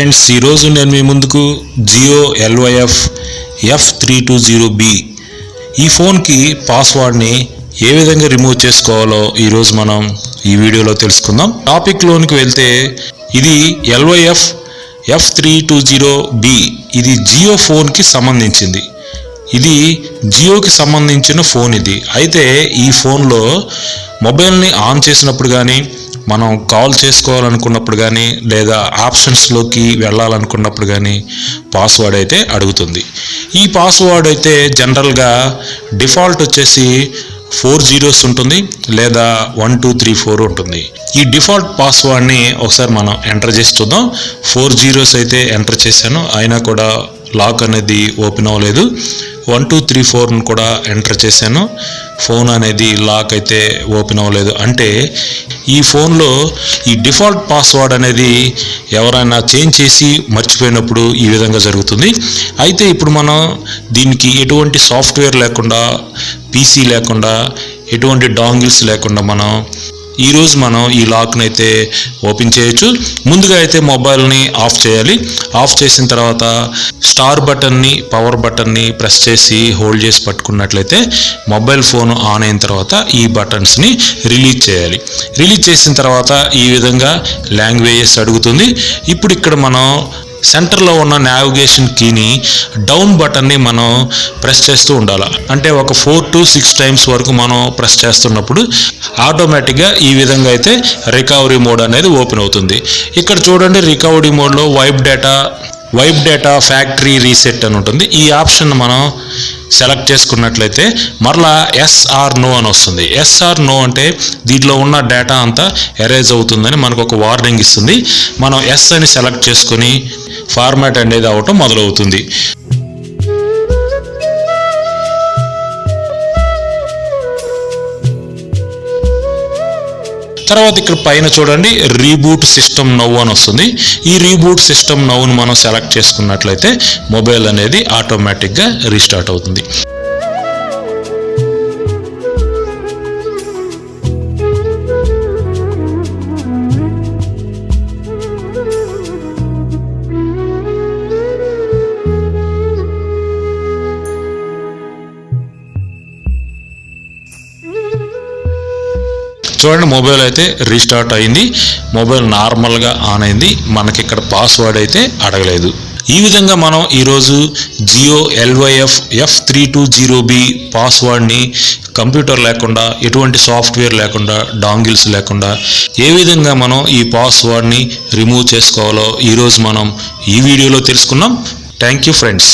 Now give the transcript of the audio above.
Friends, ఈరోజు నేను మీ ముందుకు జియో LYF F320B ఈ ఫోన్కి పాస్వర్డ్ని ఏ విధంగా రిమూవ్ చేసుకోవాలో ఈరోజు మనం ఈ వీడియోలో తెలుసుకుందాం. టాపిక్లోనికి వెళ్తే ఇది LYF F320B ఇది జియో ఫోన్కి సంబంధించింది. ఇది జియోకి సంబంధించిన ఫోన్. ఇది అయితే ఈ ఫోన్లో మొబైల్ని ఆన్ చేసినప్పుడు కానీ, మనం కాల్ చేసుకోవాలనుకున్నప్పుడు కానీ, లేదా ఆప్షన్స్లోకి వెళ్ళాలనుకున్నప్పుడు కానీ పాస్వర్డ్ అయితే అడుగుతుంది. ఈ పాస్వర్డ్ అయితే జనరల్గా డిఫాల్ట్ వచ్చేసి 4 zeros ఉంటుంది, లేదా 1 2 3 4 ఉంటుంది. ఈ డిఫాల్ట్ పాస్వర్డ్ని ఒకసారి మనం ఎంటర్ చేసి చూద్దాం. 4 zeros అయితే ఎంటర్ చేశాను, అయినా కూడా లాక్ అనేది ఓపెన్ అవ్వలేదు. 1 2 3 4 కూడా ఎంటర్ చేశాను, ఫోన్ అనేది లాక్ అయితే ఓపెన్ అవ్వలేదు. అంటే ఈ ఫోన్లో ఈ డిఫాల్ట్ పాస్వర్డ్ అనేది ఎవరైనా చేంజ్ చేసి మర్చిపోయినప్పుడు ఈ విధంగా జరుగుతుంది. అయితే ఇప్పుడు మనం దీనికి ఎటువంటి సాఫ్ట్వేర్ లేకుండా, పీసీ లేకుండా, ఎటువంటి డాంగిల్స్ లేకుండా ఈరోజు మనం ఈ లాక్ని అయితే ఓపెన్ చేయొచ్చు. ముందుగా అయితే మొబైల్ని ఆఫ్ చేయాలి. ఆఫ్ చేసిన తర్వాత స్టార్ బటన్ని, పవర్ బటన్ని ప్రెస్ చేసి హోల్డ్ చేసి పట్టుకున్నట్లయితే మొబైల్ ఫోన్ ఆన్ అయిన తర్వాత ఈ బటన్స్ని రిలీజ్ చేయాలి. రిలీజ్ చేసిన తర్వాత ఈ విధంగా లాంగ్వేజెస్ అడుగుతుంది. ఇప్పుడు ఇక్కడ మనం సెంటర్లో ఉన్న నావిగేషన్ కీని డౌన్ బటన్ని మనం ప్రెస్ చేస్తూ ఉండాలి. అంటే ఒక 4 to 6 times వరకు మనం ప్రెస్ చేస్తున్నప్పుడు ఆటోమేటిక్గా ఈ విధంగా అయితే రికవరీ మోడ్ అనేది ఓపెన్ అవుతుంది. ఇక్కడ చూడండి, రికవరీ మోడ్లో వైప్ డేటా ఫ్యాక్టరీ రీసెట్ అని ఉంటుంది. ఈ ఆప్షన్ మనం సెలెక్ట్ చేసుకున్నట్లయితే మరలా SR నో అని వస్తుంది. SR నో అంటే దీంట్లో ఉన్న డేటా అంతా ఎరేజ్ అవుతుందని మనకు ఒక వార్నింగ్ ఇస్తుంది. మనం ఎస్ అని సెలెక్ట్ చేసుకొని ఫార్మాట్ అనేది అవటం మొదలవుతుంది. తర్వాత ఇక్కడ పైన చూడండి, రీబూట్ సిస్టమ్ నౌ అని వస్తుంది. ఈ రీబూట్ సిస్టమ్ నౌను మనం సెలెక్ట్ చేసుకున్నట్లయితే మొబైల్ అనేది ఆటోమేటిక్గా రీస్టార్ట్ అవుతుంది. చూడండి, మొబైల్ అయితే రీస్టార్ట్ అయింది, మొబైల్ నార్మల్గా ఆన్ అయింది. మనకి ఇక్కడ పాస్వర్డ్ అయితే అడగలేదు. ఈ విధంగా మనం ఈరోజు జియో LYF F320B పాస్వర్డ్ని కంప్యూటర్ లేకుండా, ఎటువంటి సాఫ్ట్వేర్ లేకుండా, డాంగిల్స్ లేకుండా ఏ విధంగా మనం ఈ పాస్వర్డ్ని రిమూవ్ చేసుకోవాలో ఈరోజు మనం ఈ వీడియోలో తెలుసుకున్నాం. Thank you friends.